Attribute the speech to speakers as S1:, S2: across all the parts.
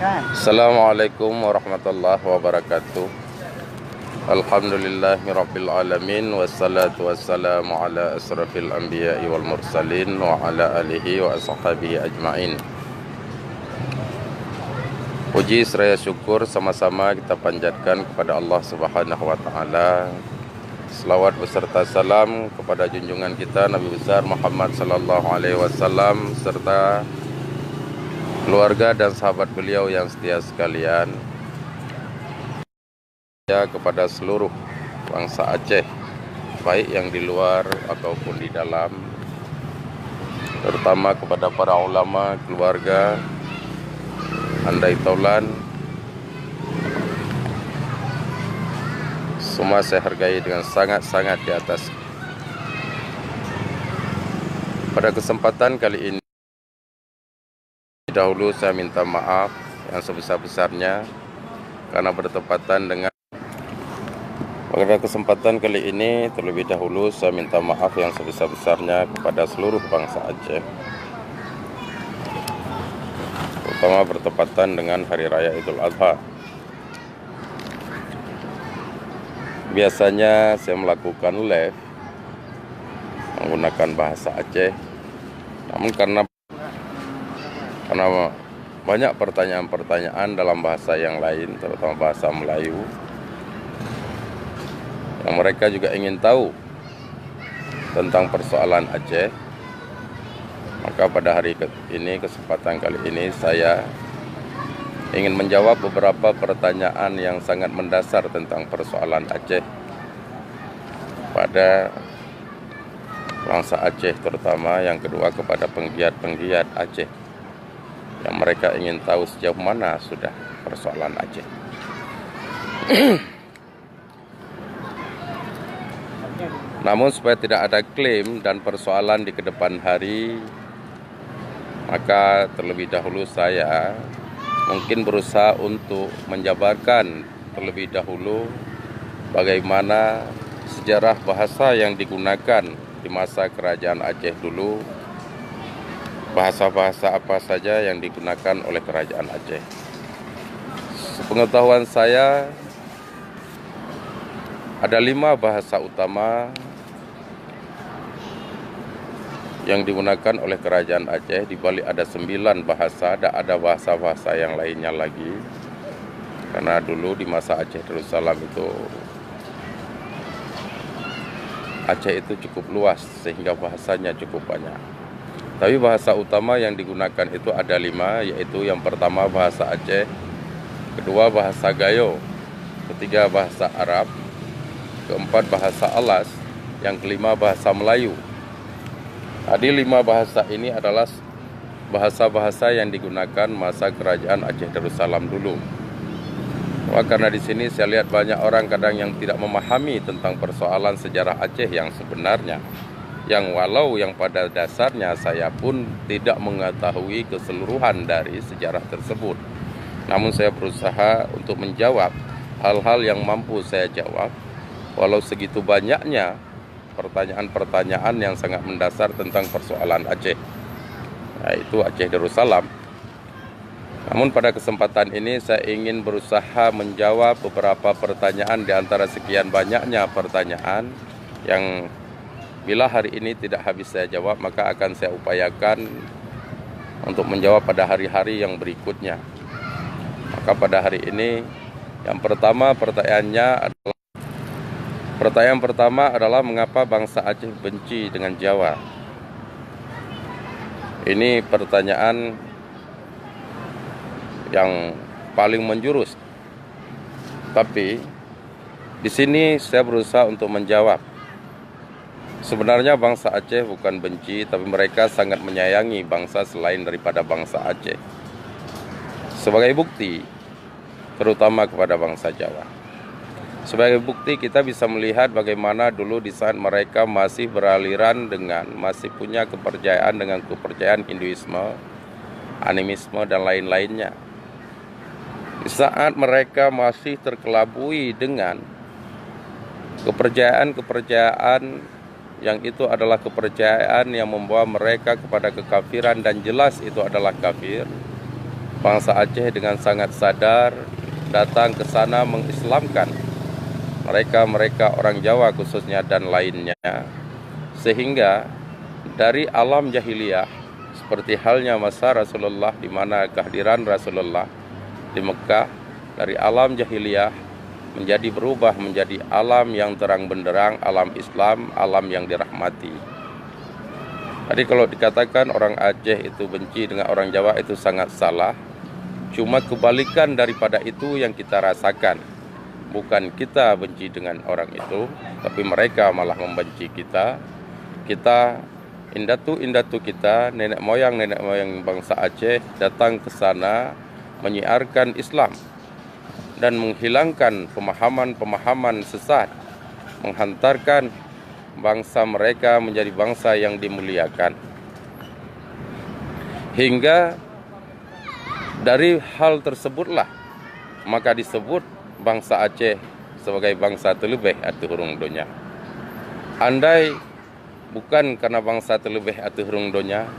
S1: Assalamualaikum warahmatullahi wabarakatuh. Alhamdulillahirabbil alamin wassalatu wassalamu ala asrafil anbiya'i wal mursalin wa ala alihi wa ashabihi ajmain. Puji seraya syukur sama-sama kita panjatkan kepada Allah Subhanahu wa taala. Selawat beserta salam kepada junjungan kita Nabi besar Muhammad sallallahu alaihi wasallam serta keluarga dan sahabat beliau yang setia sekalian. Ya, kepada seluruh bangsa Aceh, baik yang di luar ataupun di dalam, terutama kepada para ulama, keluarga, andai taulan, semua saya hargai dengan sangat-sangat di atas. Pada kesempatan kali ini, dahulu saya minta maaf yang sebesar-besarnya karena bertepatan dengan. Pada kesempatan kali ini, terlebih dahulu saya minta maaf yang sebesar-besarnya kepada seluruh bangsa Aceh, terutama bertepatan dengan Hari Raya Idul Adha. Biasanya saya melakukan live menggunakan bahasa Aceh, namun karena banyak pertanyaan-pertanyaan dalam bahasa yang lain, terutama bahasa Melayu, yang mereka juga ingin tahu tentang persoalan Aceh, maka pada hari ini, kesempatan kali ini, saya ingin menjawab beberapa pertanyaan yang sangat mendasar tentang persoalan Aceh pada bangsa Aceh, terutama yang kedua kepada penggiat-penggiat Aceh, yang mereka ingin tahu sejauh mana sudah persoalan Aceh. Namun supaya tidak ada klaim dan persoalan di kedepan hari, maka terlebih dahulu saya mungkin berusaha untuk menjabarkan terlebih dahulu bagaimana sejarah bahasa yang digunakan di masa kerajaan Aceh dulu, bahasa-bahasa apa saja yang digunakan oleh kerajaan Aceh. Sepengetahuan saya, ada 5 bahasa utama yang digunakan oleh kerajaan Aceh. Di balik ada 9 bahasa, ada bahasa-bahasa yang lainnya lagi. Karena dulu di masa Aceh Darussalam itu, Aceh itu cukup luas sehingga bahasanya cukup banyak. Tapi bahasa utama yang digunakan itu ada 5, yaitu yang pertama bahasa Aceh, kedua bahasa Gayo, ketiga bahasa Arab, keempat bahasa Alas, yang kelima bahasa Melayu. Tadi 5 bahasa ini adalah bahasa-bahasa yang digunakan masa kerajaan Aceh Darussalam dulu. Karena di sini saya lihat banyak orang kadang yang tidak memahami tentang persoalan sejarah Aceh yang sebenarnya, yang walau yang pada dasarnya saya pun tidak mengetahui keseluruhan dari sejarah tersebut. Namun saya berusaha untuk menjawab hal-hal yang mampu saya jawab, walau segitu banyaknya pertanyaan-pertanyaan yang sangat mendasar tentang persoalan Aceh, yaitu Aceh Darussalam. Namun pada kesempatan ini saya ingin berusaha menjawab beberapa pertanyaan di antara sekian banyaknya pertanyaan yang bila hari ini tidak habis saya jawab, maka akan saya upayakan untuk menjawab pada hari-hari yang berikutnya. Maka pada hari ini, yang pertama pertanyaan pertama adalah mengapa bangsa Aceh benci dengan Jawa? Ini pertanyaan yang paling menjurus. Tapi di sini saya berusaha untuk menjawab. Sebenarnya bangsa Aceh bukan benci, tapi mereka sangat menyayangi bangsa selain daripada bangsa Aceh. Sebagai bukti, terutama kepada bangsa Jawa. Sebagai bukti kita bisa melihat bagaimana dulu di saat mereka masih beraliran masih punya kepercayaan dengan kepercayaan Hinduisme, animisme dan lain-lainnya. Di saat mereka masih terkelabui dengan kepercayaan yang itu adalah kepercayaan yang membawa mereka kepada kekafiran dan jelas itu adalah kafir, bangsa Aceh dengan sangat sadar datang ke sana mengislamkan mereka orang Jawa khususnya dan lainnya, sehingga dari alam jahiliyah seperti halnya masa Rasulullah, di mana kehadiran Rasulullah di Mekah, dari alam jahiliyah menjadi berubah menjadi alam yang terang benderang, alam Islam, alam yang dirahmati. Jadi kalau dikatakan orang Aceh itu benci dengan orang Jawa itu sangat salah. Cuma kebalikan daripada itu yang kita rasakan. Bukan kita benci dengan orang itu, tapi mereka malah membenci kita. Kita, indatu kita, nenek moyang bangsa Aceh datang ke sana menyiarkan Islam dan menghilangkan pemahaman-pemahaman sesat, menghantarkan bangsa mereka menjadi bangsa yang dimuliakan. Hingga dari hal tersebutlah maka disebut bangsa Aceh sebagai bangsa telebeh atau hurung donya. Andai bukan karena bangsa telebeh atau hurung donya,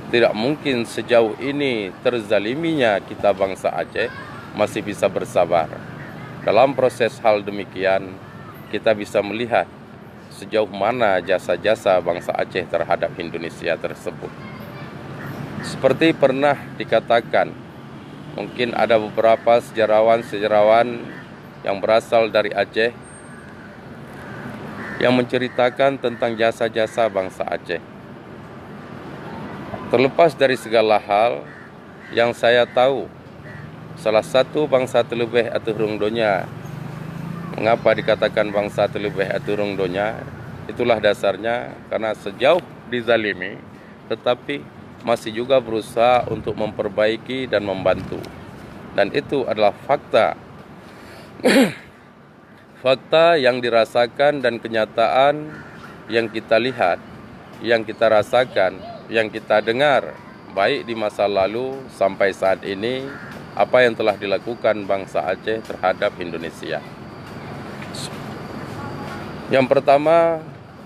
S1: tidak mungkin sejauh ini terzaliminya kita bangsa Aceh masih bisa bersabar. Dalam proses hal demikian, kita bisa melihat sejauh mana jasa-jasa bangsa Aceh terhadap Indonesia tersebut. Seperti pernah dikatakan, mungkin ada beberapa sejarawan yang berasal dari Aceh yang menceritakan tentang jasa-jasa bangsa Aceh. Terlepas dari segala hal yang saya tahu, salah satu bangsa telebeh atau hurung donya, mengapa dikatakan bangsa telebeh atau hurung donya? Itulah dasarnya karena sejauh dizalimi tetapi masih juga berusaha untuk memperbaiki dan membantu. Dan itu adalah fakta. Fakta yang dirasakan dan kenyataan yang kita lihat, yang kita rasakan, yang kita dengar, baik di masa lalu sampai saat ini, apa yang telah dilakukan bangsa Aceh terhadap Indonesia. Yang pertama,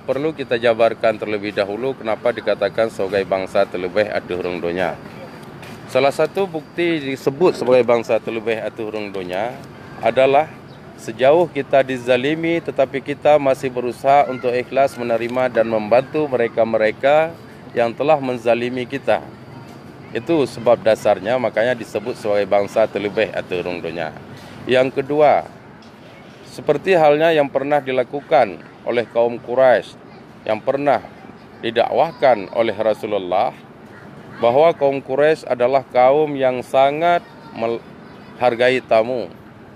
S1: perlu kita jabarkan terlebih dahulu kenapa dikatakan sebagai bangsa telebeh atau hurung donya. Salah satu bukti disebut sebagai bangsa telebeh atau hurung donya adalah sejauh kita dizalimi tetapi kita masih berusaha untuk ikhlas menerima dan membantu mereka-mereka yang telah menzalimi kita. Itu sebab dasarnya makanya disebut sebagai bangsa telebeh atau hurung donya. Yang kedua, seperti halnya yang pernah dilakukan oleh kaum Quraisy, yang pernah didakwahkan oleh Rasulullah, bahwa kaum Quraisy adalah kaum yang sangat menghargai tamu.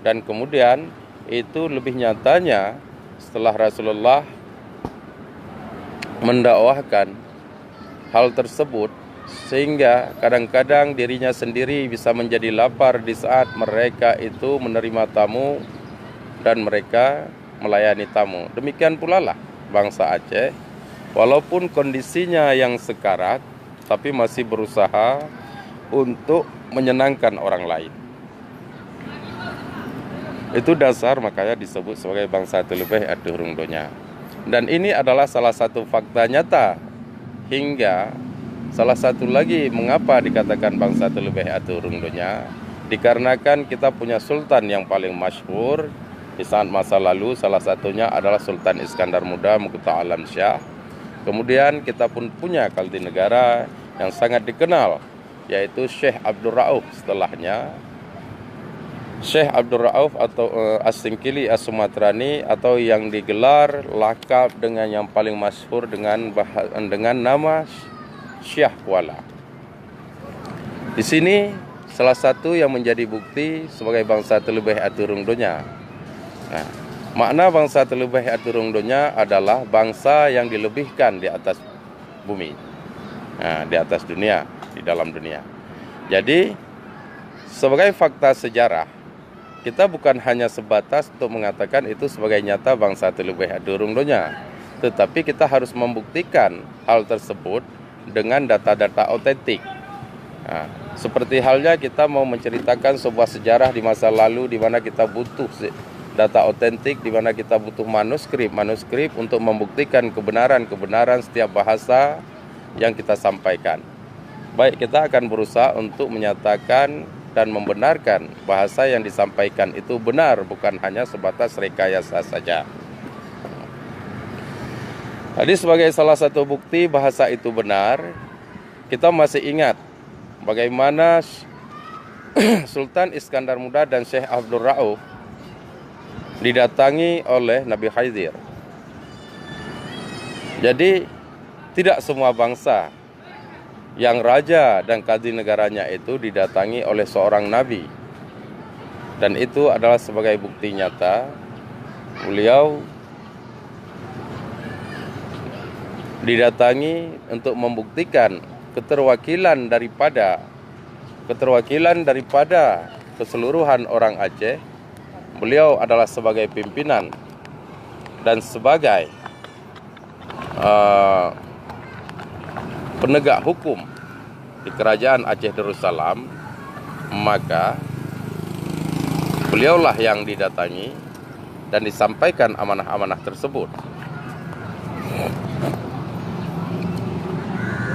S1: Dan kemudian itu lebih nyatanya setelah Rasulullah mendakwahkan hal tersebut, sehingga kadang-kadang dirinya sendiri bisa menjadi lapar di saat mereka itu menerima tamu dan mereka melayani tamu. Demikian pula lah bangsa Aceh, walaupun kondisinya yang sekarat, tapi masih berusaha untuk menyenangkan orang lain. Itu dasar makanya disebut sebagai bangsa telebeh atau hurung donya. Dan ini adalah salah satu fakta nyata. Hingga salah satu lagi mengapa dikatakan bangsa telebeh atau hurung donya, dikarenakan kita punya sultan yang paling masyhur di saat masa lalu, salah satunya adalah Sultan Iskandar Muda Mahkota Alam Syah. Kemudian kita pun punya kepala negara yang sangat dikenal, yaitu Syekh Abdul Rauf. Setelahnya Syekh Abdul Rauf atau As-Singkili As-Sumatrani, atau yang digelar lakap dengan yang paling masyhur dengan nama Syah Kuala. Di sini salah satu yang menjadi bukti sebagai bangsa telebeh atau hurung donya. Nah, makna bangsa telebeh atau hurung donya adalah bangsa yang dilebihkan di atas bumi, di atas dunia, di dalam dunia. Jadi sebagai fakta sejarah, kita bukan hanya sebatas untuk mengatakan itu sebagai nyata bangsa telebeh atau hurung donya, tetapi kita harus membuktikan hal tersebut dengan data-data otentik. Seperti halnya kita mau menceritakan sebuah sejarah di masa lalu di mana kita butuh data otentik, di mana kita butuh manuskrip untuk membuktikan kebenaran setiap bahasa yang kita sampaikan. Baik, kita akan berusaha untuk menyatakan dan membenarkan bahasa yang disampaikan itu benar, bukan hanya sebatas rekayasa saja. Jadi sebagai salah satu bukti bahasa itu benar, kita masih ingat bagaimana Sultan Iskandar Muda dan Syekh Abdul Rauf didatangi oleh Nabi Khidir. Jadi tidak semua bangsa yang raja dan kadhi negaranya itu didatangi oleh seorang nabi. Dan itu adalah sebagai bukti nyata beliau didatangi untuk membuktikan keterwakilan daripada keseluruhan orang Aceh. Beliau adalah sebagai pimpinan dan sebagai penegak hukum di kerajaan Aceh Darussalam, maka beliaulah yang didatangi dan disampaikan amanah-amanah tersebut.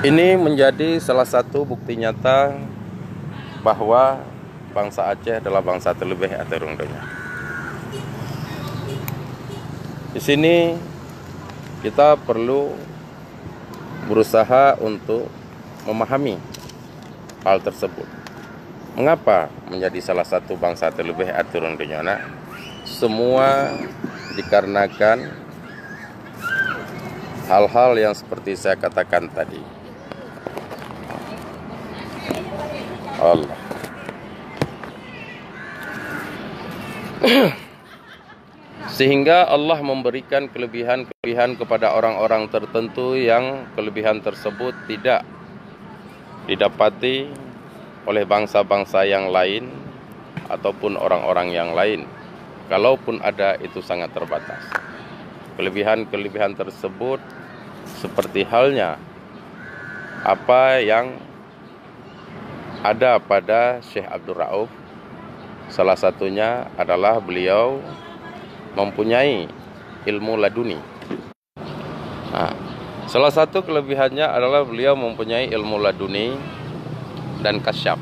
S1: Ini menjadi salah satu bukti nyata bahwa bangsa Aceh adalah bangsa terlebih aturung donya. Di sini kita perlu berusaha untuk memahami hal tersebut. Mengapa menjadi salah satu bangsa terlebih aturung donya? Semua dikarenakan hal-hal yang seperti saya katakan tadi. Allah. Sehingga Allah memberikan kelebihan-kelebihan kepada orang-orang tertentu yang kelebihan tersebut tidak didapati oleh bangsa-bangsa yang lain ataupun orang-orang yang lain. Kalaupun ada, itu sangat terbatas. Kelebihan-kelebihan tersebut seperti halnya apa yang ada pada Syekh Abdul Rauf. Salah satunya adalah beliau mempunyai ilmu laduni. Salah satu kelebihannya adalah beliau mempunyai ilmu laduni dan kasyaf.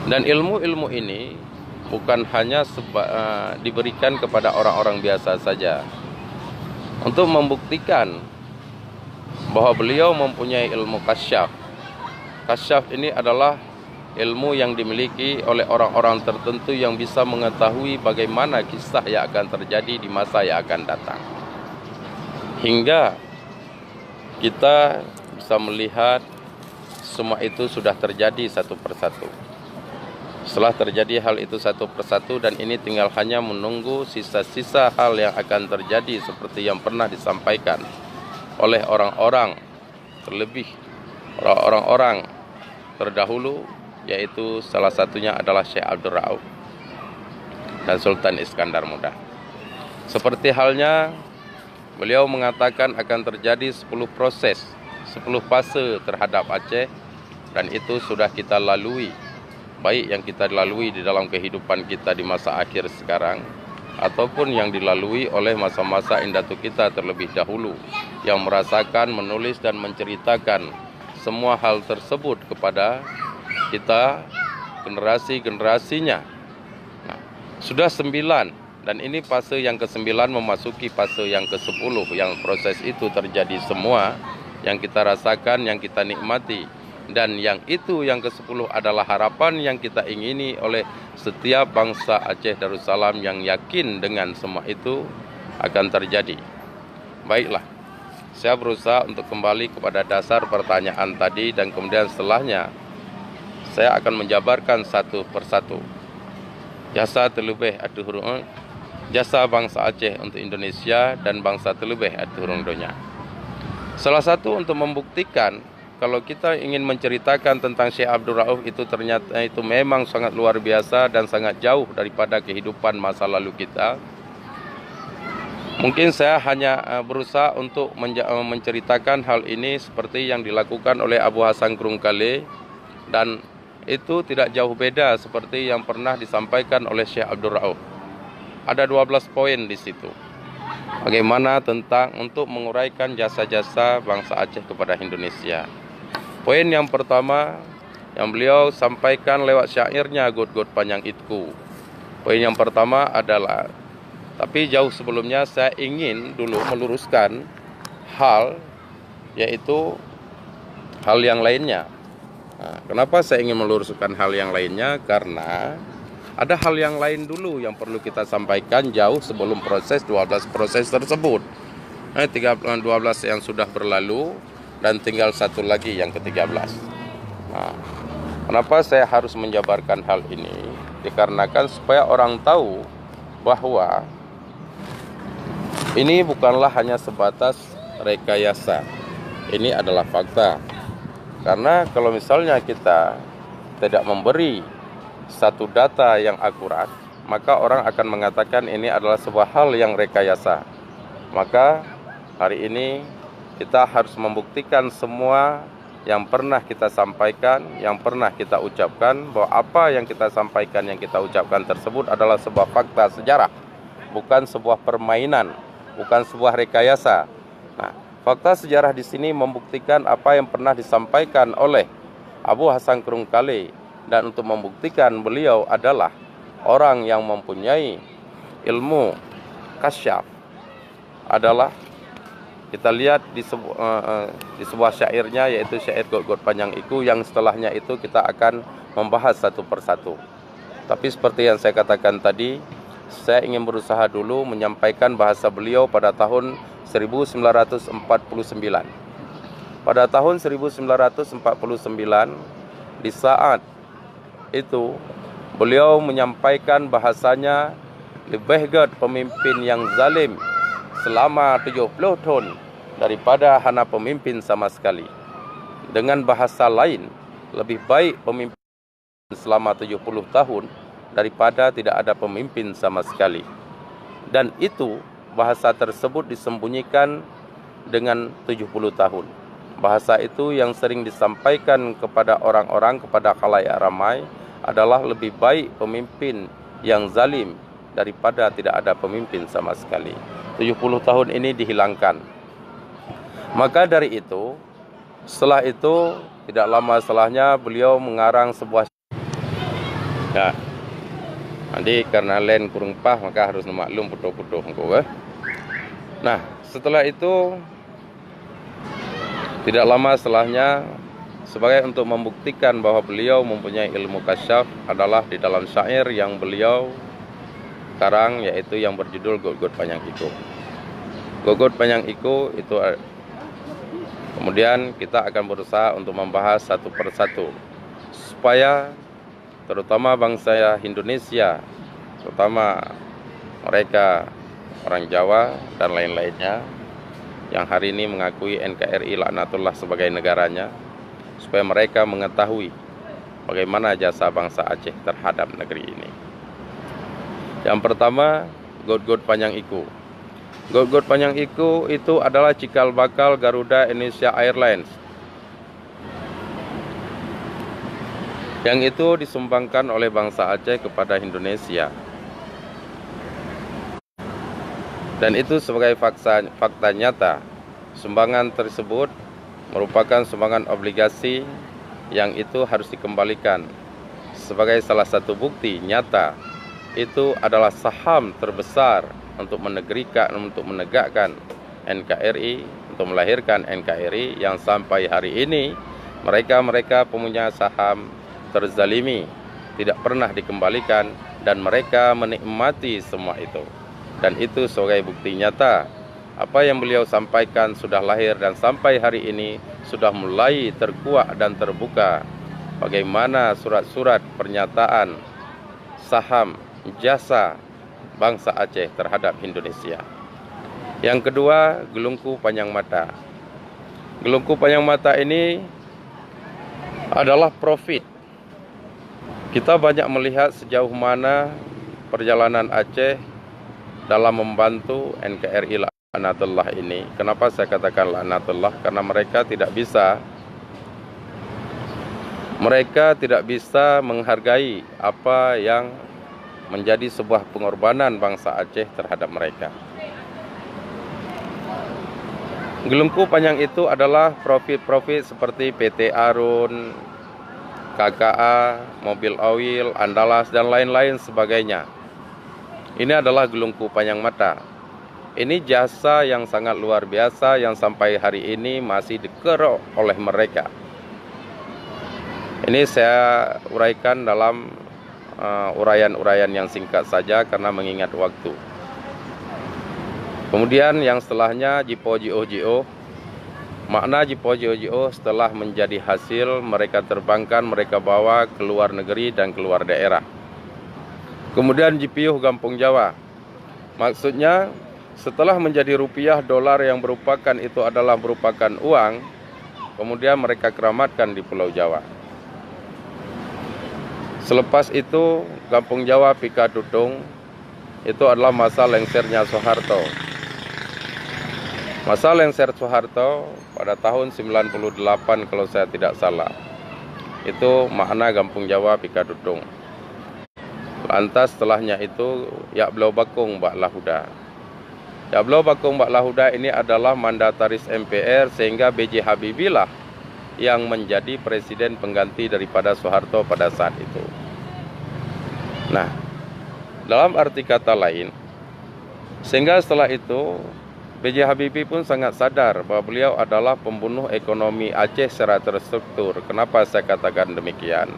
S1: Dan ilmu-ilmu ini bukan hanya diberikan kepada orang-orang biasa saja. Untuk membuktikan bahwa beliau mempunyai ilmu kasyaf. Kasyaf ini adalah ilmu yang dimiliki oleh orang-orang tertentu yang bisa mengetahui bagaimana kisah yang akan terjadi di masa yang akan datang. Hingga kita bisa melihat semua itu sudah terjadi satu persatu. Setelah terjadi hal itu satu persatu, dan ini tinggal hanya menunggu sisa-sisa hal yang akan terjadi seperti yang pernah disampaikan oleh orang-orang, terlebih orang-orang terdahulu, yaitu salah satunya adalah Syekh Abdul Rauf dan Sultan Iskandar Muda. Seperti halnya beliau mengatakan akan terjadi 10 proses, 10 fase terhadap Aceh, dan itu sudah kita lalui, baik yang kita lalui di dalam kehidupan kita di masa akhir sekarang ataupun yang dilalui oleh masa-masa indatu kita terlebih dahulu, yang merasakan, menulis dan menceritakan semua hal tersebut kepada kita, generasi-generasinya. Sudah 9, dan ini fase yang ke-9 memasuki fase yang ke-10, yang proses itu terjadi semua, yang kita rasakan, yang kita nikmati. Dan yang itu, yang ke-10 adalah harapan yang kita ingini oleh setiap bangsa Aceh Darussalam yang yakin dengan semua itu akan terjadi. Baiklah. Saya berusaha untuk kembali kepada dasar pertanyaan tadi, dan kemudian setelahnya saya akan menjabarkan satu persatu. Jasa terlebih aturung, jasa bangsa Aceh untuk Indonesia dan bangsa terlebih aturung donya. Salah satu untuk membuktikan kalau kita ingin menceritakan tentang Syekh Abdul Rauf itu ternyata itu memang sangat luar biasa dan sangat jauh daripada kehidupan masa lalu kita. Mungkin saya hanya berusaha untuk menceritakan hal ini seperti yang dilakukan oleh Abu Hasan Krungkale, dan itu tidak jauh beda seperti yang pernah disampaikan oleh Syekh Abdul Rauf. Ada 12 poin di situ. Bagaimana tentang untuk menguraikan jasa-jasa bangsa Aceh kepada Indonesia. Poin yang pertama yang beliau sampaikan lewat syairnya God Panjang Itu. Poin yang pertama adalah, tapi jauh sebelumnya saya ingin dulu meluruskan hal, yaitu hal yang lainnya. Nah, kenapa saya ingin meluruskan hal yang lainnya? Karena ada hal yang lain dulu yang perlu kita sampaikan jauh sebelum proses 12 proses tersebut. 12 yang sudah berlalu dan tinggal satu lagi yang ke-13. Nah, kenapa saya harus menjabarkan hal ini? Dikarenakan supaya orang tahu bahwa ini bukanlah hanya sebatas rekayasa. Ini adalah fakta. Karena kalau misalnya kita tidak memberi satu data yang akurat, maka orang akan mengatakan ini adalah sebuah hal yang rekayasa. Maka hari ini kita harus membuktikan semua yang pernah kita sampaikan, yang pernah kita ucapkan, bahwa apa yang kita sampaikan, yang kita ucapkan tersebut adalah sebuah fakta sejarah, bukan sebuah permainan, bukan sebuah rekayasa. Nah, fakta sejarah di sini membuktikan apa yang pernah disampaikan oleh Abu Hasan Kurungkale, dan untuk membuktikan beliau adalah orang yang mempunyai ilmu kasyaf. Adalah kita lihat di sebuah syairnya, yaitu syair God Panjang Iku, yang setelahnya itu kita akan membahas satu persatu. Tapi seperti yang saya katakan tadi, saya ingin berusaha dulu menyampaikan bahasa beliau pada tahun 1949. Pada tahun 1949, di saat itu beliau menyampaikan bahasanya, lebih pemimpin yang zalim selama 70 tahun daripada hana pemimpin sama sekali. Dengan bahasa lain, lebih baik pemimpin selama 70 tahun daripada tidak ada pemimpin sama sekali. Dan itu bahasa tersebut disembunyikan dengan 70 tahun. Bahasa itu yang sering disampaikan kepada orang-orang, kepada khalayak ramai, adalah lebih baik pemimpin yang zalim daripada tidak ada pemimpin sama sekali. 70 tahun ini dihilangkan. Maka dari itu, setelah itu, tidak lama setelahnya beliau mengarang sebuah ya. Nanti karena lain kurang pah, maka harus memaklum putuh-putuh. Nah, setelah itu, tidak lama setelahnya, sebagai untuk membuktikan bahwa beliau mempunyai ilmu kasyaf, adalah di dalam syair yang beliau karang, yaitu yang berjudul God Panjang Iku. God Panjang Iku itu, kemudian kita akan berusaha untuk membahas satu persatu, supaya terutama bangsa Indonesia, terutama mereka orang Jawa dan lain-lainnya yang hari ini mengakui NKRI laknatullah sebagai negaranya, supaya mereka mengetahui bagaimana jasa bangsa Aceh terhadap negeri ini. Yang pertama, God Panjang Iku. God Panjang Iku itu adalah cikal bakal Garuda Indonesia Airlines, yang itu disumbangkan oleh bangsa Aceh kepada Indonesia. Dan itu sebagai fakta nyata. Sumbangan tersebut merupakan sumbangan obligasi yang itu harus dikembalikan. Sebagai salah satu bukti nyata, itu adalah saham terbesar untuk menegakkan NKRI, untuk melahirkan NKRI, yang sampai hari ini mereka pemunya saham terzalimi, tidak pernah dikembalikan, dan mereka menikmati semua itu. Dan itu sebagai bukti nyata, apa yang beliau sampaikan sudah lahir dan sampai hari ini sudah mulai terkuak dan terbuka. Bagaimana surat-surat pernyataan saham jasa bangsa Aceh terhadap Indonesia. Yang kedua, Gelungku Panjang Mata. Gelungku Panjang Mata ini adalah profit. Kita banyak melihat sejauh mana perjalanan Aceh dalam membantu NKRI laknatullah ini. Kenapa saya katakan laknatullah? Karena mereka tidak bisa menghargai apa yang menjadi sebuah pengorbanan bangsa Aceh terhadap mereka. Gelungku Panjang itu adalah profit-profit seperti PT Arun, KKA, mobil oil, Andalas, dan lain-lain sebagainya. Ini adalah gelungku panjang mata. Ini jasa yang sangat luar biasa yang sampai hari ini masih dikerok oleh mereka. Ini saya uraikan dalam uraian-uraian yang singkat saja karena mengingat waktu. Kemudian yang setelahnya Jipo GO. Makna Jipo GO setelah menjadi hasil mereka terbangkan, mereka bawa ke luar negeri dan keluar daerah. Kemudian JPU Kampung Jawa. Maksudnya setelah menjadi rupiah dolar yang merupakan uang, kemudian mereka keramatkan di Pulau Jawa. Selepas itu Kampung Jawa Pika Tutung itu adalah masa lengsernya Soeharto. Masa lengser Soeharto pada tahun 98 kalau saya tidak salah. Itu makna Kampung Jawa Pika Tutung. Lantas setelahnya itu Yakblo Bakung Mbak Lahuda. Yakblo Bakung Mbak Lahuda ini adalah mandataris MPR sehingga B.J. Habibie lah yang menjadi presiden pengganti daripada Soeharto pada saat itu. Nah, dalam arti kata lain, sehingga setelah itu B.J. Habibie pun sangat sadar bahwa beliau adalah pembunuh ekonomi Aceh secara terstruktur. Kenapa saya katakan demikian?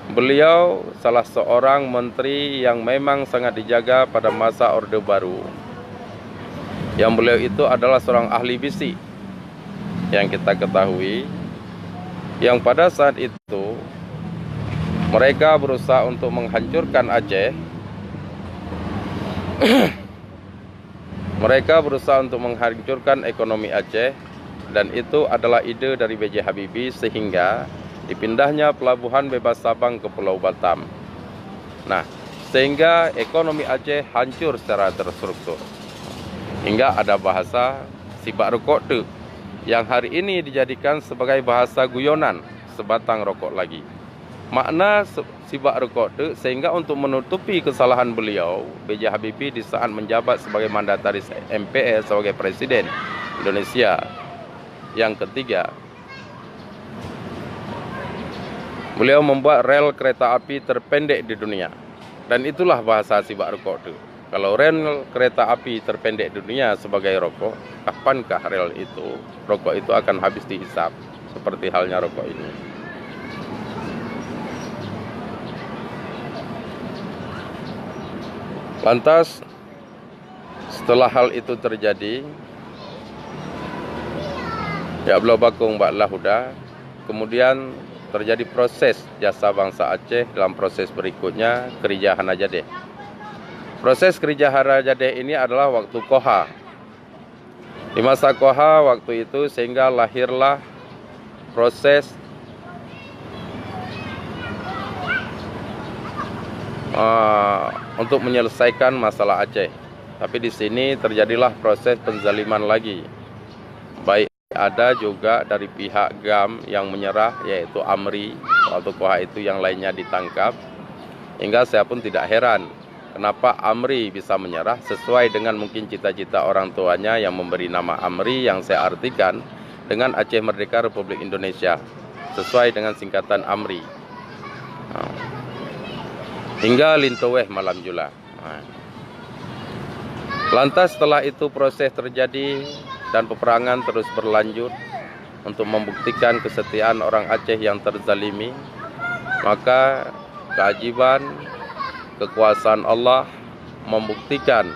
S1: Beliau salah seorang menteri yang memang sangat dijaga pada masa Orde Baru. Yang beliau itu adalah seorang ahli bisi yang kita ketahui, yang pada saat itu mereka berusaha untuk menghancurkan Aceh. Mereka berusaha untuk menghancurkan ekonomi Aceh, dan itu adalah ide dari B.J. Habibie sehingga dipindahnya pelabuhan bebas Sabang ke Pulau Batam. Nah, sehingga ekonomi Aceh hancur secara terstruktur. Hingga ada bahasa Sibak Rokok Tu yang hari ini dijadikan sebagai bahasa guyonan, sebatang rokok lagi. Makna Sibak Rokok Tu sehingga untuk menutupi kesalahan beliau, B.J. Habibie di saat menjabat sebagai mandataris MPR sebagai presiden Indonesia yang ketiga, beliau membuat rel kereta api terpendek di dunia. Dan itulah bahasa Sibak Rokok Tu. Kalau rel kereta api terpendek di dunia sebagai rokok, kapankah rel itu, rokok itu akan habis dihisap? Seperti halnya rokok ini. Lantas setelah hal itu terjadi, Yakblo Bakung Mbak Lahuda, kemudian terjadi proses jasa bangsa Aceh dalam proses berikutnya Kerja Hanajadeh. Proses Kerja Hanajadeh ini adalah waktu Koha. Di masa Koha waktu itu sehingga lahirlah proses untuk menyelesaikan masalah Aceh. Tapi di sini terjadilah proses penzaliman lagi. Baik ada juga dari pihak GAM yang menyerah, yaitu Amri. Waktu Koha itu yang lainnya ditangkap. Hingga saya pun tidak heran kenapa Amri bisa menyerah, sesuai dengan mungkin cita-cita orang tuanya yang memberi nama Amri yang saya artikan dengan Aceh Merdeka Republik Indonesia, sesuai dengan singkatan Amri. Hingga Lintoweh Malam Jula. Lantas setelah itu proses terjadi dan peperangan terus berlanjut untuk membuktikan kesetiaan orang Aceh yang terzalimi. Maka keajaiban kekuasaan Allah membuktikan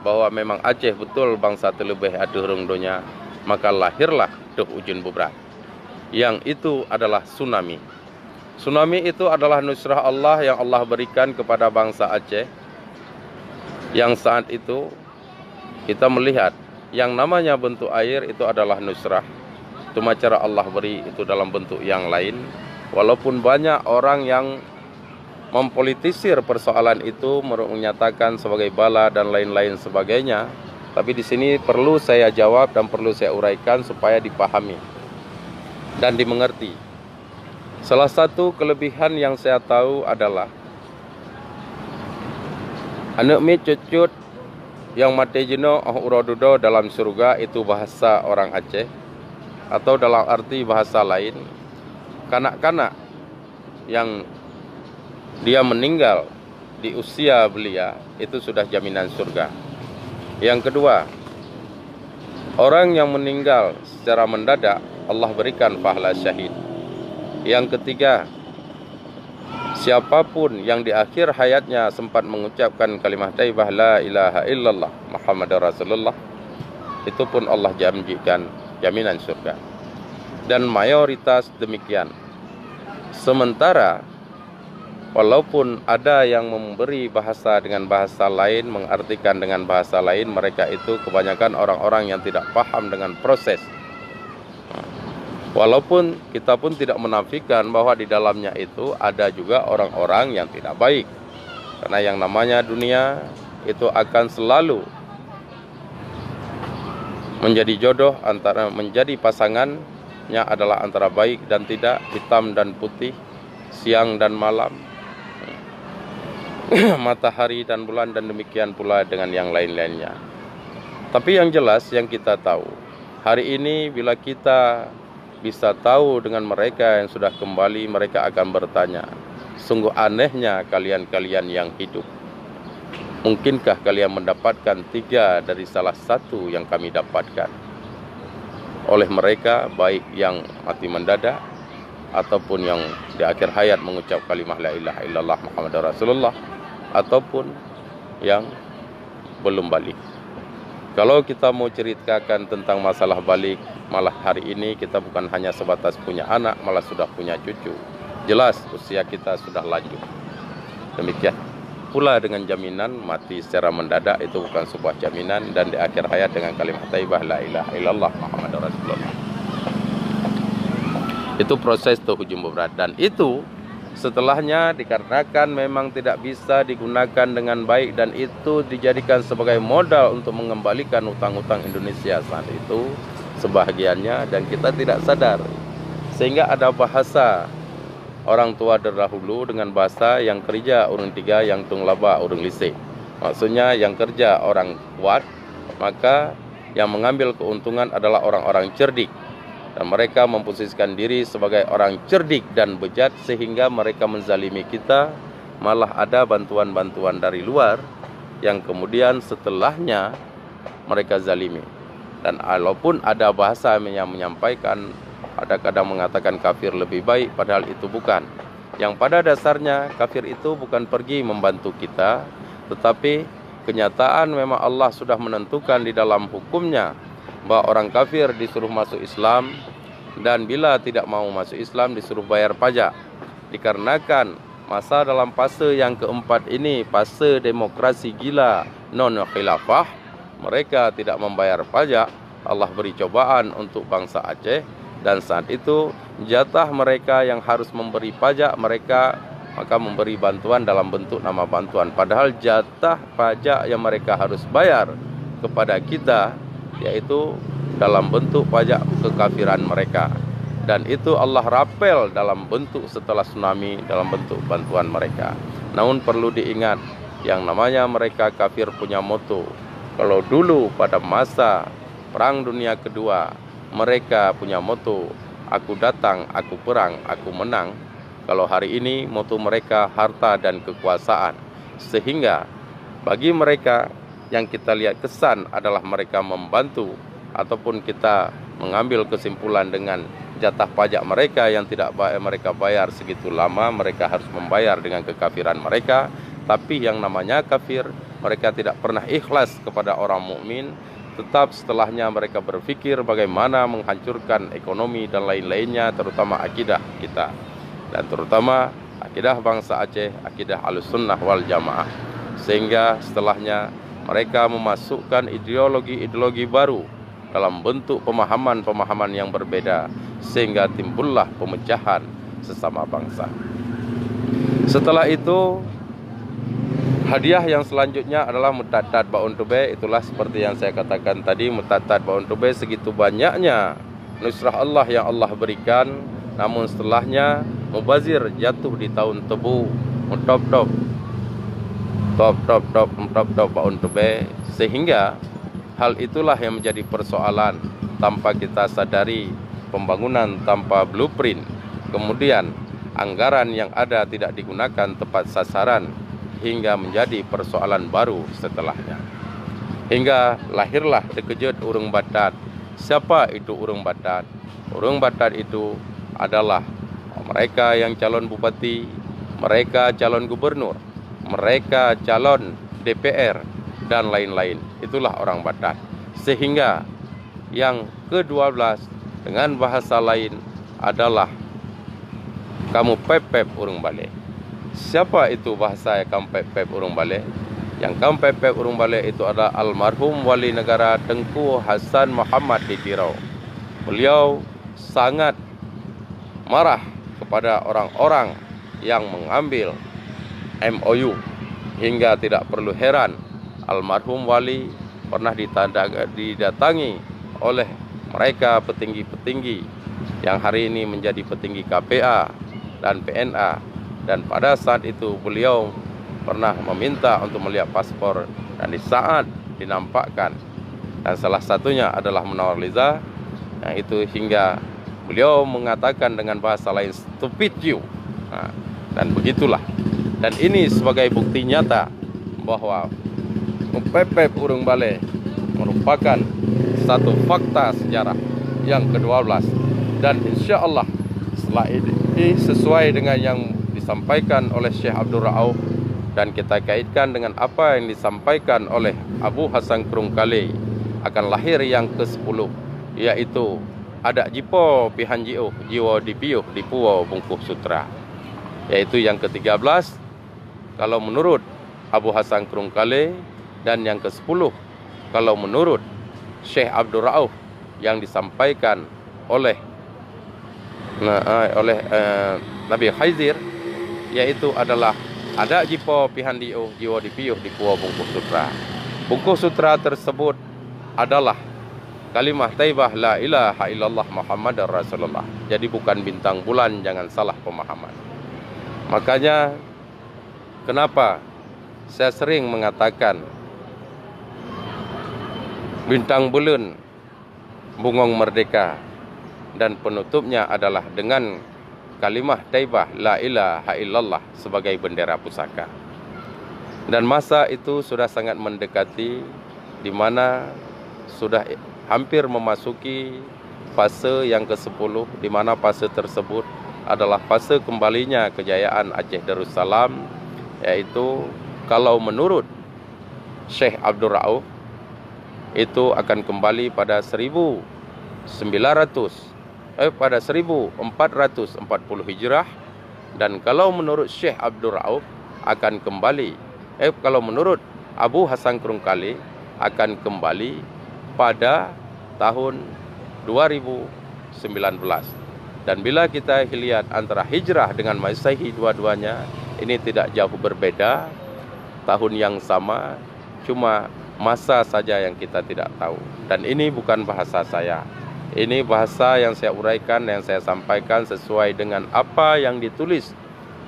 S1: bahwa memang Aceh betul bangsa terlebih aduh rungdonya. Maka lahirlah Duh Ujun Bubrat, yang itu adalah tsunami. Tsunami itu adalah nusrah Allah yang Allah berikan kepada bangsa Aceh. Yang saat itu kita melihat yang namanya bentuk air itu adalah nusrah. Cuma cara Allah beri itu dalam bentuk yang lain. Walaupun banyak orang yang mempolitisir persoalan itu, menyatakan sebagai bala dan lain-lain sebagainya. Tapi di sini perlu saya jawab dan perlu saya uraikan supaya dipahami dan dimengerti. Salah satu kelebihan yang saya tahu adalah anak mi cucut yang mati jeno urodudo dalam surga, itu bahasa orang Aceh, atau dalam arti bahasa lain, kanak-kanak yang dia meninggal di usia belia itu sudah jaminan surga. Yang kedua, orang yang meninggal secara mendadak Allah berikan pahala syahid. Yang ketiga, siapapun yang di akhir hayatnya sempat mengucapkan kalimat thayyibah la ilaha illallah Muhammadar Rasulullah, itu pun Allah janjikan jaminan surga. Dan mayoritas demikian. Sementara walaupun ada yang memberi bahasa dengan bahasa lain, mengartikan dengan bahasa lain, mereka itu kebanyakan orang-orang yang tidak paham dengan proses. Walaupun kita pun tidak menafikan bahwa di dalamnya itu ada juga orang-orang yang tidak baik. Karena yang namanya dunia itu akan selalu menjadi jodoh, antara menjadi pasangannya adalah antara baik dan tidak, hitam dan putih, siang dan malam, matahari dan bulan, dan demikian pula dengan yang lain-lainnya. Tapi yang jelas yang kita tahu, hari ini bila kita bisa tahu dengan mereka yang sudah kembali, mereka akan bertanya, sungguh anehnya kalian-kalian yang hidup. Mungkinkah kalian mendapatkan 3 dari salah satu yang kami dapatkan? Oleh mereka, baik yang mati mendadak, ataupun yang di akhir hayat mengucap kalimah la ilaha illallah Muhammadar Rasulullah, ataupun yang belum balik. Kalau kita mau ceritakan tentang masalah balik, malah hari ini kita bukan hanya sebatas punya anak, malah sudah punya cucu. Jelas usia kita sudah lanjut. Demikian pula dengan jaminan mati secara mendadak, itu bukan sebuah jaminan, dan di akhir hayat dengan kalimat thayyibah la ilaha illallah Muhammadar Rasulullah. Itu proses hujum berat, dan itu setelahnya dikarenakan memang tidak bisa digunakan dengan baik, dan itu dijadikan sebagai modal untuk mengembalikan utang-utang Indonesia saat itu sebahagiannya, dan kita tidak sadar. Sehingga ada bahasa orang tua terdahulu dengan bahasa yang kerja urang 3, yang tung laba urang lise. Maksudnya yang kerja orang kuat, maka yang mengambil keuntungan adalah orang-orang cerdik. Dan mereka memposisikan diri sebagai orang cerdik dan bejat, sehingga mereka menzalimi kita. Malah ada bantuan-bantuan dari luar yang kemudian setelahnya mereka zalimi. Dan walaupun ada bahasa yang menyampaikan, ada kadang mengatakan kafir lebih baik, padahal itu bukan. Yang pada dasarnya kafir itu bukan pergi membantu kita, tetapi kenyataan memang Allah sudah menentukan di dalam hukumnya bahwa orang kafir disuruh masuk Islam, dan bila tidak mau masuk Islam disuruh bayar pajak. Dikarenakan masa dalam fase yang keempat ini, fase demokrasi gila non-khilafah, mereka tidak membayar pajak. Allah beri cobaan untuk bangsa Aceh, dan saat itu jatah mereka yang harus memberi pajak, mereka maka memberi bantuan dalam bentuk nama bantuan. Padahal jatah pajak yang mereka harus bayar kepada kita yaitu dalam bentuk pajak kekafiran mereka, dan itu Allah rapel dalam bentuk setelah tsunami, dalam bentuk bantuan mereka. Namun perlu diingat, yang namanya mereka kafir punya moto. Kalau dulu pada masa Perang Dunia Kedua mereka punya moto, aku datang, aku perang, aku menang. Kalau hari ini moto mereka harta dan kekuasaan. Sehingga bagi mereka yang kita lihat kesan adalah mereka membantu, ataupun kita mengambil kesimpulan dengan jatah pajak mereka yang tidak mereka bayar segitu lama, mereka harus membayar dengan kekafiran mereka. Tapi yang namanya kafir, mereka tidak pernah ikhlas kepada orang mukmin. Tetap setelahnya mereka berpikir bagaimana menghancurkan ekonomi dan lain-lainnya, terutama akidah kita, dan terutama akidah bangsa Aceh, akidah Ahlussunnah wal Jamaah. Sehingga setelahnya mereka memasukkan ideologi-ideologi baru dalam bentuk pemahaman-pemahaman yang berbeda, sehingga timbullah pemecahan sesama bangsa. Setelah itu, hadiah yang selanjutnya adalah mutatat baun tube. Itulah seperti yang saya katakan tadi, mutatat baun tube, segitu banyaknya nusrah Allah yang Allah berikan, namun setelahnya mubazir jatuh di tahun tebu, top baun tube. Sehingga hal itulah yang menjadi persoalan. Tanpa kita sadari, pembangunan tanpa blueprint, kemudian anggaran yang ada tidak digunakan tepat sasaran hingga menjadi persoalan baru setelahnya. Hingga lahirlah terkejut urung batat. Siapa itu urung batat? Urung batat itu adalah mereka yang calon bupati, mereka calon gubernur, mereka calon DPR, dan lain-lain. Itulah orang batat. Sehingga yang ke-12 dengan bahasa lain adalah kamu pepep urung balik. Siapa itu bahasa yang kamu pepep urung balik? Yang kamu pepep urung balik itu adalah almarhum Wali Negara Tengku Hasan Muhammad di Tirau. Beliau sangat marah kepada orang-orang yang mengambil MOU, hingga tidak perlu heran almarhum Wali pernah didatangi oleh mereka petinggi-petinggi yang hari ini menjadi petinggi KPA dan PNA, dan pada saat itu beliau pernah meminta untuk melihat paspor, dan di saat dinampakkan, dan salah satunya adalah Munawar Liza, yang itu hingga beliau mengatakan dengan bahasa lain stupid you. Dan begitulah. Dan ini sebagai bukti nyata bahwa pepep urung balik merupakan satu fakta sejarah yang ke-12, dan insya Allah setelah ini sesuai dengan yang disampaikan oleh Syekh Abdul Rauf dan kita kaitkan dengan apa yang disampaikan oleh Abu Hasan Krungkali, akan lahir yang ke-10, yaitu ada jipo pihan jiwa dipiuh di Pulau Bungkuh Sutra, yaitu yang ke-13 kalau menurut Abu Hasan Krungkali, dan yang ke-10 kalau menurut Syekh Abdul Rauf yang disampaikan oleh Nabi Khizir, yaitu adalah ada jipo pihan jiwa dipiuh di Pulau Bungkuh Sutra. Bungkuh Sutra tersebut adalah kalimah taibah la ilaha illallah Muhammadar Rasulullah. Jadi bukan bintang bulan, jangan salah pemahaman. Makanya kenapa saya sering mengatakan bintang bulan bungong merdeka, dan penutupnya adalah dengan kalimah taibah la ilaha illallah sebagai bendera pusaka. Dan masa itu sudah sangat mendekati, di mana sudah hampir memasuki fase yang ke-10, di mana fase tersebut adalah fase kembalinya kejayaan Aceh Darussalam, yaitu kalau menurut Syekh Abdul Rauf itu akan kembali pada 1440 Hijrah, dan kalau menurut Syekh Abdul Rauf akan kembali, kalau menurut Abu Hasan Krungkali akan kembali pada tahun 2019. Dan bila kita lihat antara Hijrah dengan Masehi, dua-duanya ini tidak jauh berbeda, tahun yang sama, cuma masa saja yang kita tidak tahu. Dan ini bukan bahasa saya, ini bahasa yang saya uraikan, yang saya sampaikan sesuai dengan apa yang ditulis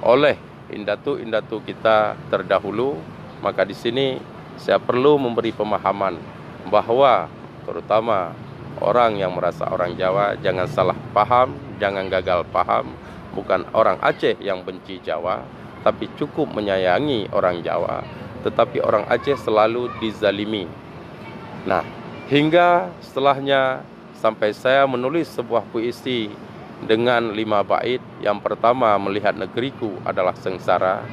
S1: oleh indatu-indatu kita terdahulu. Maka di sini saya perlu memberi pemahaman bahwa terutama orang yang merasa orang Jawa jangan salah paham, jangan gagal paham. Bukan orang Aceh yang benci Jawa, tapi cukup menyayangi orang Jawa, tetapi orang Aceh selalu dizalimi. Nah, hingga setelahnya sampai saya menulis sebuah puisi dengan 5 bait. Yang pertama, melihat negeriku adalah sengsara,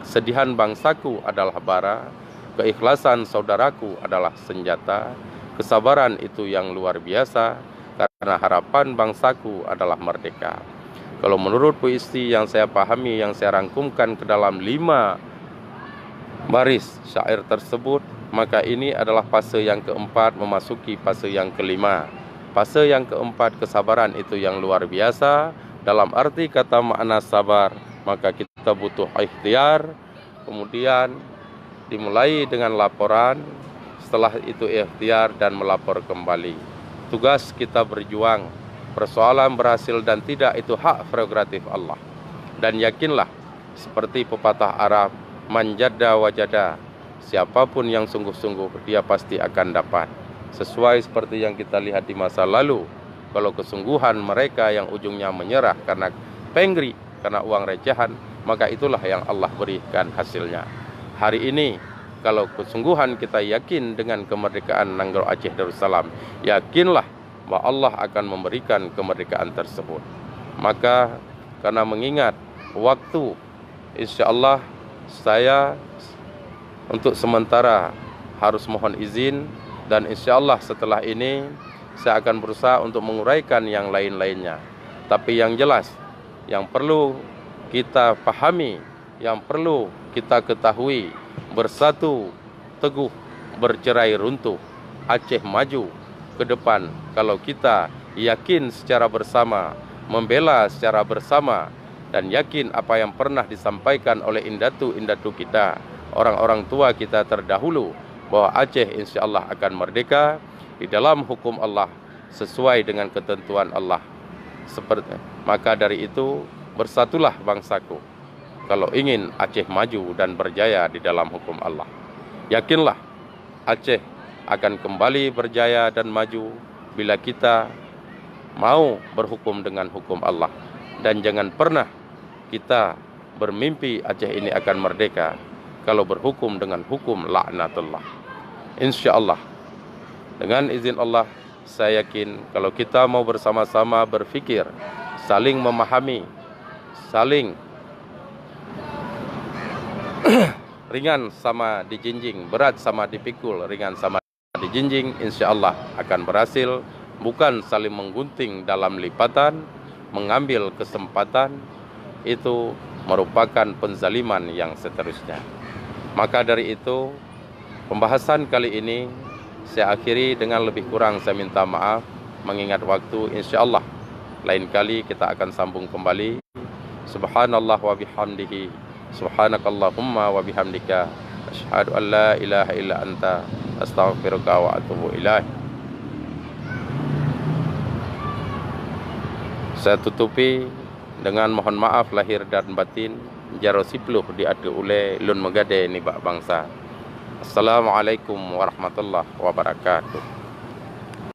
S1: kesedihan bangsaku adalah bara, keikhlasan saudaraku adalah senjata, kesabaran itu yang luar biasa, karena harapan bangsaku adalah merdeka. Kalau menurut puisi yang saya pahami, yang saya rangkumkan ke dalam 5 baris syair tersebut, maka ini adalah fase yang keempat memasuki fase yang kelima. Fase yang keempat, kesabaran itu yang luar biasa. Dalam arti kata makna sabar, maka kita butuh ikhtiar, kemudian dimulai dengan laporan, setelah itu ikhtiar dan melapor kembali. Tugas kita berjuang, persoalan berhasil dan tidak itu hak prerogatif Allah. Dan yakinlah seperti pepatah Arab, manjada wajada, siapapun yang sungguh-sungguh dia pasti akan dapat. Sesuai seperti yang kita lihat di masa lalu, kalau kesungguhan mereka yang ujungnya menyerah karena pengri, karena uang recehan, maka itulah yang Allah berikan hasilnya. Hari ini kalau kesungguhan kita yakin dengan kemerdekaan Nanggro Aceh Darussalam, yakinlah bahwa Allah akan memberikan kemerdekaan tersebut. Maka karena mengingat waktu, insya Allah saya untuk sementara harus mohon izin, dan insya Allah setelah ini saya akan berusaha untuk menguraikan yang lain-lainnya. Tapi yang jelas, yang perlu kita pahami, yang perlu kita ketahui, bersatu, teguh, bercerai runtuh, Aceh maju ke depan kalau kita yakin secara bersama, membela secara bersama, dan yakin apa yang pernah disampaikan oleh indatu-indatu kita, orang-orang tua kita terdahulu, bahwa Aceh insya Allah akan merdeka di dalam hukum Allah sesuai dengan ketentuan Allah. Maka dari itu bersatulah bangsaku kalau ingin Aceh maju dan berjaya di dalam hukum Allah. Yakinlah Aceh akan kembali berjaya dan maju bila kita mau berhukum dengan hukum Allah. Dan jangan pernah kita bermimpi Aceh ini akan merdeka kalau berhukum dengan hukum laknatullah. Insya Allah, dengan izin Allah, saya yakin kalau kita mau bersama-sama berfikir, saling memahami, saling ringan sama dijinjing, berat sama dipikul, ringan sama dijinjing, insya Allah akan berhasil. Bukan saling menggunting dalam lipatan, mengambil kesempatan, itu merupakan penzaliman yang seterusnya. Maka dari itu, pembahasan kali ini saya akhiri dengan lebih kurang saya minta maaf, mengingat waktu. Insya Allah lain kali kita akan sambung kembali. Subhanallah wa bihamdihi, subhanakallahumma wa bihamdika, asyhadu an la ilaha illa anta, astaghfiruka wa atubu ilaih. Saya tutupi dengan mohon maaf lahir dan batin, jaro sipluh diadu ule lun megade ni bak bangsa. Assalamualaikum warahmatullahi wabarakatuh.